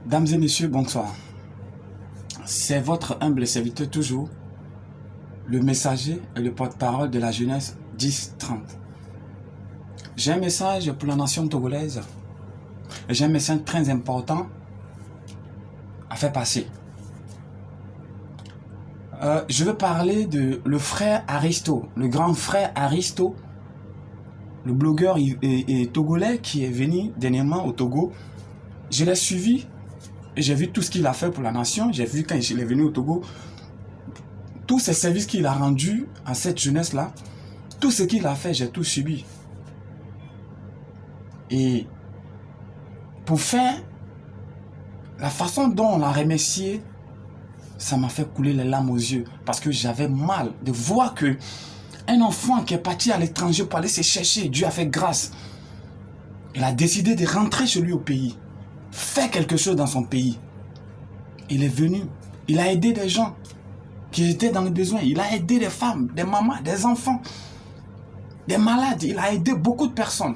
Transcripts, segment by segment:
Dames et messieurs, bonsoir. C'est votre humble serviteur toujours, le messager et le porte-parole de la jeunesse 10-30. J'ai un message pour la nation togolaise et j'ai un message très important à faire passer. Je veux parler de le frère Aristo, le grand frère Aristo, le blogueur et togolais qui est venu dernièrement au Togo. Je l'ai suivi et j'ai vu tout ce qu'il a fait pour la nation. J'ai vu quand il est venu au Togo, tous ces services qu'il a rendus à cette jeunesse-là, tout ce qu'il a fait, j'ai tout subi. Et pour faire la façon dont on l'a remercié, ça m'a fait couler les larmes aux yeux parce que j'avais mal de voir que un enfant qui est parti à l'étranger pour aller se chercher, Dieu a fait grâce. Il a décidé de rentrer chez lui au pays, faire quelque chose dans son pays. Il est venu, il a aidé des gens qui étaient dans le besoin. Il a aidé des femmes, des mamans, des enfants, des malades. Il a aidé beaucoup de personnes.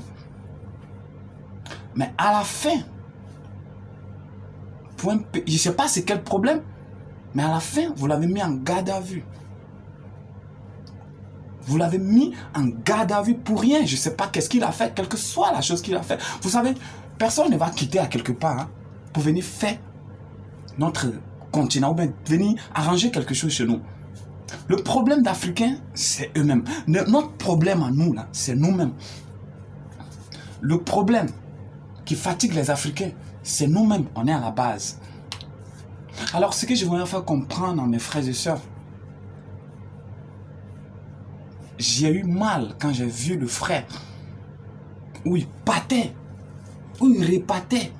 Mais à la fin, je ne sais pas c'est quel problème, mais à la fin, vous l'avez mis en garde à vue. Vous l'avez mis en garde à vue pour rien. Je ne sais pas qu'est-ce qu'il a fait, quelle que soit la chose qu'il a fait. Vous savez, personne ne va quitter à quelque part pour venir faire notre continent ou bien venir arranger quelque chose chez nous. Le problème d'Africains, c'est eux-mêmes. Notre problème à nous, là, c'est nous-mêmes. Le problème qui fatigue les Africains, c'est nous-mêmes. On est à la base. Alors, ce que je voudrais faire comprendre à mes frères et sœurs, j'ai eu mal quand j'ai vu le frère où il pâtait, où il répétait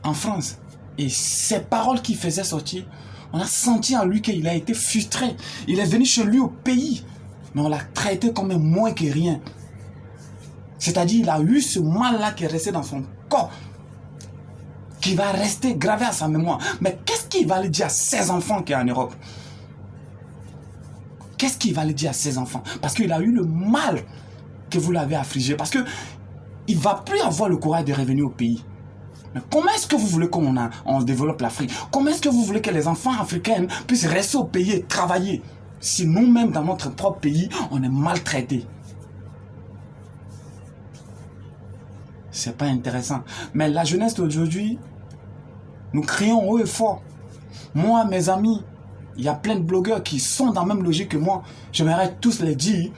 en France. Et ces paroles qu'il faisait sortir, on a senti en lui qu'il a été frustré. Il est venu chez lui au pays, mais on l'a traité comme un moins que rien. C'est-à-dire il a eu ce mal-là qui est resté dans son corps, qui va rester gravé à sa mémoire. Mais qu'est-ce qu'il va lui dire à ses enfants qui sont en Europe? Qu'est-ce qu'il va lui dire à ses enfants? Parce qu'il a eu le mal que vous l'avez affligé. Parce qu'il ne va plus avoir le courage de revenir au pays. Mais comment est-ce que vous voulez qu'on développe l'Afrique? Comment est-ce que vous voulez que les enfants africains puissent rester au pays et travailler si nous-mêmes, dans notre propre pays, on est maltraités? C'est pas intéressant. Mais la jeunesse d'aujourd'hui, nous crions haut et fort. Moi, mes amis, il y a plein de blogueurs qui sont dans la même logique que moi. J'aimerais tous les dire,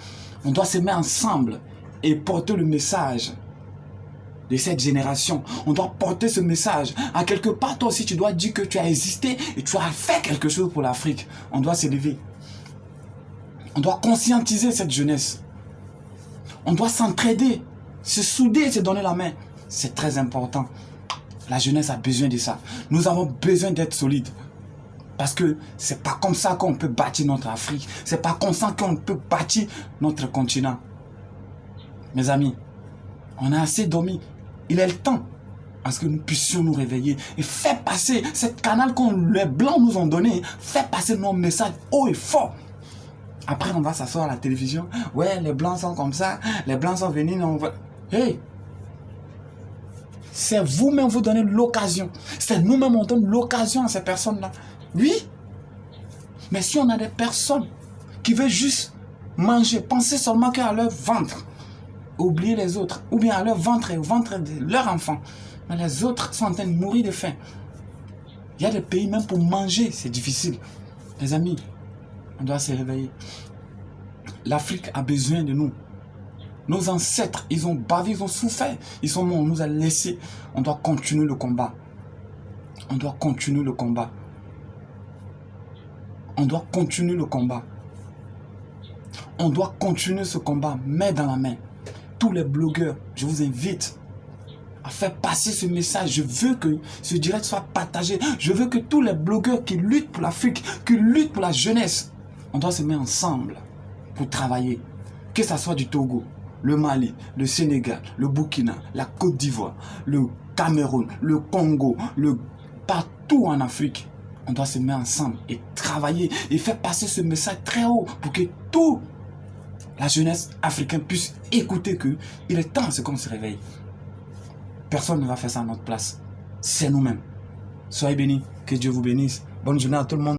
on doit se mettre ensemble et porter le message de cette génération. On doit porter ce message. À quelque part, toi aussi, tu dois dire que tu as existé et tu as fait quelque chose pour l'Afrique. On doit s'élever. On doit conscientiser cette jeunesse. On doit s'entraider, se souder et se donner la main. C'est très important. La jeunesse a besoin de ça. Nous avons besoin d'être solides. Parce que c'est pas comme ça qu'on peut bâtir notre Afrique. C'est pas comme ça qu'on peut bâtir notre continent. Mes amis, on a assez dormi. Il est le temps à ce que nous puissions nous réveiller et faire passer cette canal que les Blancs nous ont donné, faire passer nos messages haut et fort. Après, on va s'asseoir à la télévision. Ouais, les Blancs sont comme ça. Les Blancs sont venus. Hey! C'est vous-même vous donnez l'occasion. C'est nous-mêmes on donne l'occasion à ces personnes-là. Oui, mais si on a des personnes qui veulent juste manger, penser seulement qu'à leur ventre, oublier les autres, ou bien à leur ventre et au ventre de leurs enfants, mais les autres sont en train de mourir de faim. Il y a des pays, même pour manger, c'est difficile. Les amis, on doit se réveiller. L'Afrique a besoin de nous. Nos ancêtres, ils ont bavé, ils ont souffert, ils sont morts, on nous a laissés. On doit continuer le combat. On doit continuer le combat. On doit continuer le combat. On doit continuer ce combat, main dans la main. Tous les blogueurs, je vous invite à faire passer ce message. Je veux que ce direct soit partagé. Je veux que tous les blogueurs qui luttent pour l'Afrique, qui luttent pour la jeunesse, on doit se mettre ensemble pour travailler. Que ce soit du Togo, le Mali, le Sénégal, le Burkina, la Côte d'Ivoire, le Cameroun, le Congo, partout en Afrique. On doit se mettre ensemble et travailler et faire passer ce message très haut pour que toute la jeunesse africaine puisse écouter qu'il est temps à ce qu'on se réveille. Personne ne va faire ça à notre place. C'est nous-mêmes. Soyez bénis. Que Dieu vous bénisse. Bonne journée à tout le monde.